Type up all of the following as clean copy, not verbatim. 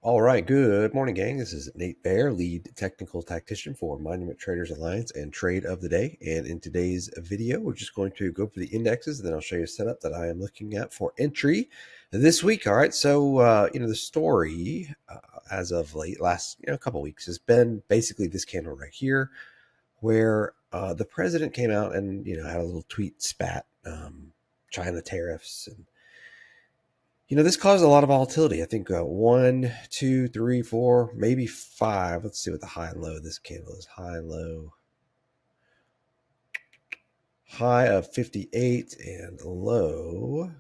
All right, good morning, gang. This is Nate Bear, lead technical tactician for Monument Traders Alliance and Trade of the Day. And in today's video, we're just going to go for the indexes, and then I'll show you a setup that I am looking at for entry this week. All right, so the story as of late, last couple weeks, has been basically this candle right here, where the president came out and had a little tweet spat, China tariffs and this caused a lot of volatility. I think 1, 2, 3, 4, maybe 5. Let's see what the high and low of this candle is. High and low. High of 58 and low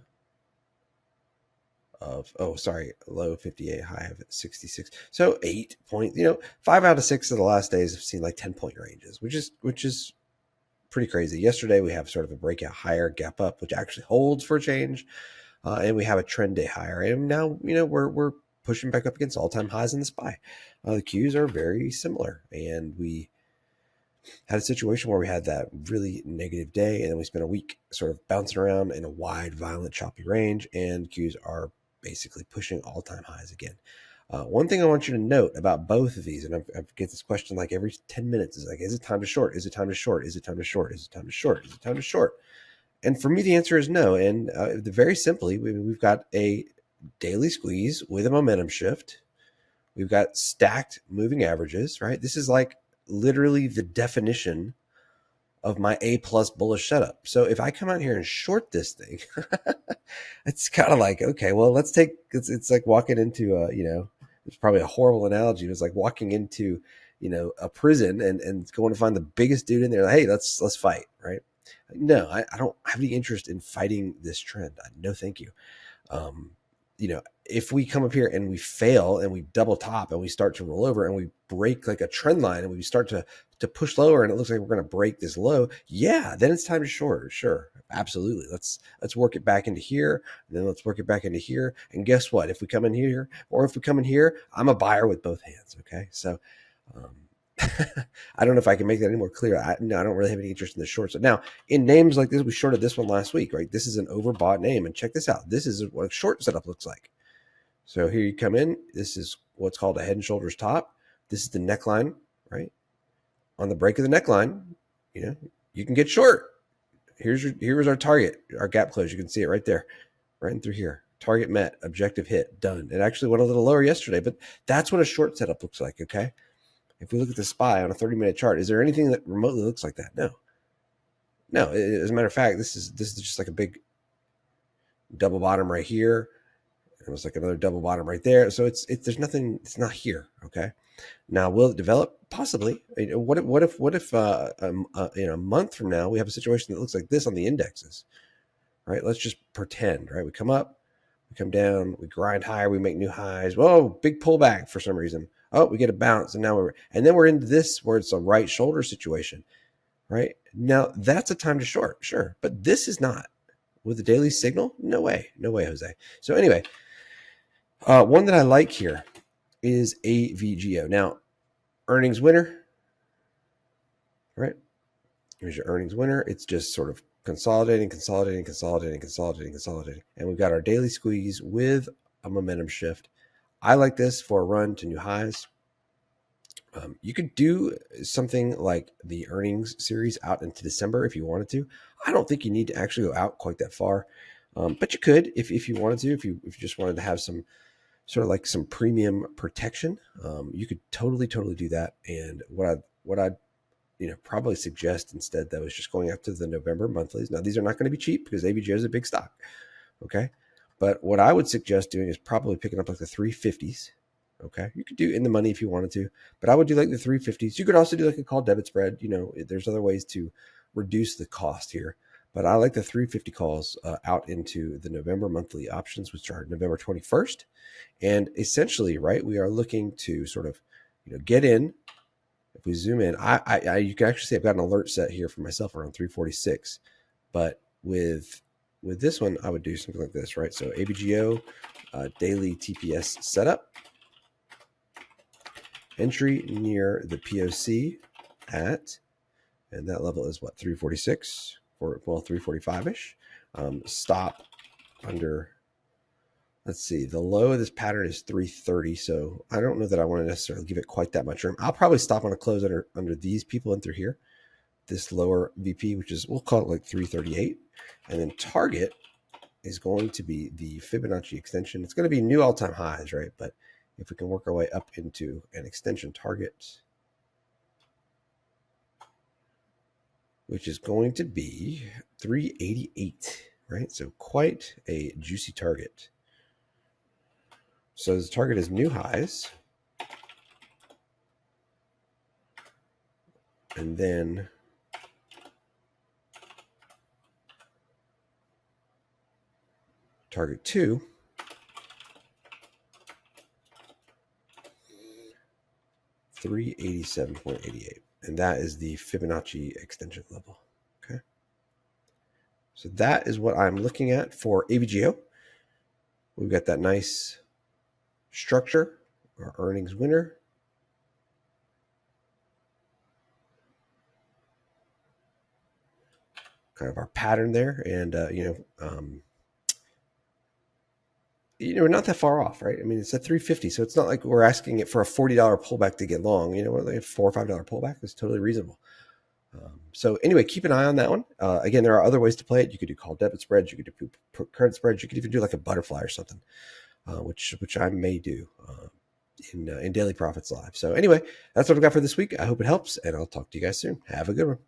of, low 58, high of 66. So 8 point, 5 out of 6 of the last days have seen like 10-point ranges, which is pretty crazy. Yesterday we have sort of a breakout higher, gap up, which actually holds for a change. And we have a trend day higher. And now, we're pushing back up against all-time highs in the SPY. The Qs are very similar. And we had a situation where we had that really negative day, and then we spent a week sort of bouncing around in a wide, violent, choppy range, and Qs are basically pushing all-time highs again. One thing I want you to note about both of these, and I get this question like every 10 minutes, is like, is it time to short? Is it time to short? Is it time to short? Is it time to short? Is it time to short? And for me, the answer is no. And very simply, we've got a daily squeeze with a momentum shift. We've got stacked moving averages, right? This is like literally the definition of my A+ bullish setup. So if I come out here and short this thing, it's kind of like, okay, well, it's like walking into it's probably a horrible analogy. It's like walking into, a prison and going to find the biggest dude in there. Like, hey, let's fight, right? No, I don't have any interest in fighting this trend. No, thank you. If we come up here and we fail and we double top and we start to roll over and we break like a trend line and we start to push lower and it looks like we're going to break this low, yeah, then it's time to short. Sure, absolutely. Let's work it back into here, and then let's work it back into here. And guess what? If we come in here or if we come in here, I'm a buyer with both hands. Okay, so. I don't know if I can make that any more clear. I don't really have any interest in the shorts. Now, in names like this, we shorted this one last week, right? This is an overbought name. And check this out. This is what a short setup looks like. So here you come in. This is what's called a head and shoulders top. This is the neckline, right? On the break of the neckline, you can get short. Here's our target, our gap close. You can see it right there, right in through here. Target met, objective hit, done. It actually went a little lower yesterday, but that's what a short setup looks like, okay? If we look at the SPY on a 30-minute chart, is there anything that remotely looks like that? No. As a matter of fact, this is just like a big double bottom right here. It was like another double bottom right there. So there's nothing. It's not here. Okay. Now, will it develop? Possibly. What if a month from now we have a situation that looks like this on the indexes? Right. Let's just pretend. Right. We come up, we come down, we grind higher, we make new highs. Whoa, big pullback for some reason. Oh, we get a bounce, and then we're into this where it's a right shoulder situation, right? Now that's a time to short, sure, but this is not with the daily signal. No way, Jose. So anyway, one that I like here is AVGO. Now, earnings winner, right? Here's your earnings winner. It's just sort of consolidating, and we've got our daily squeeze with a momentum shift. I like this for a run to new highs. You could do something like the earnings series out into December if you wanted to. I don't think you need to actually go out quite that far, but you could if you wanted to. If you just wanted to have some sort of like some premium protection, you could totally do that. And what I'd probably suggest instead though is just going after the November monthlies. Now these are not going to be cheap because AVGO is a big stock. Okay. But what I would suggest doing is probably picking up like the 350s. Okay. You could do in the money if you wanted to, but I would do like the 350s. You could also do like a call debit spread. There's other ways to reduce the cost here, but I like the 350 calls out into the November monthly options, which are November 21st. And essentially, right, we are looking to sort of, get in. If we zoom in, you can actually see I've got an alert set here for myself around 346, but with this one, I would do something like this, right? So AVGO daily TPS setup. Entry near the POC at, and that level is what, 346 or 345-ish. Stop under Let's see. The low of this pattern is 330, so I don't know that I want to necessarily give it quite that much room. I'll probably stop on a close under these people in through here. This lower VP, which is, we'll call it like 338. And then target is going to be the Fibonacci extension. It's going to be new all-time highs, right? But if we can work our way up into an extension target, which is going to be 388, right? So quite a juicy target. So the target is new highs. And then target 2 387.88, and that is the Fibonacci extension level. Okay, so that is what I'm looking at for AVGO. We've got that nice structure, our earnings winner. Kind of our pattern there, and we're not that far off, right? I mean, it's at 350, so it's not like we're asking it for a $40 pullback to get long. You know, like a $4 or $5 pullback is totally reasonable. So anyway, keep an eye on that one. Again, there are other ways to play it. You could do call debit spreads. You could do credit spreads. You could even do like a butterfly or something, which I may do in Daily Profits Live. So anyway, that's what I've got for this week. I hope it helps, and I'll talk to you guys soon. Have a good one.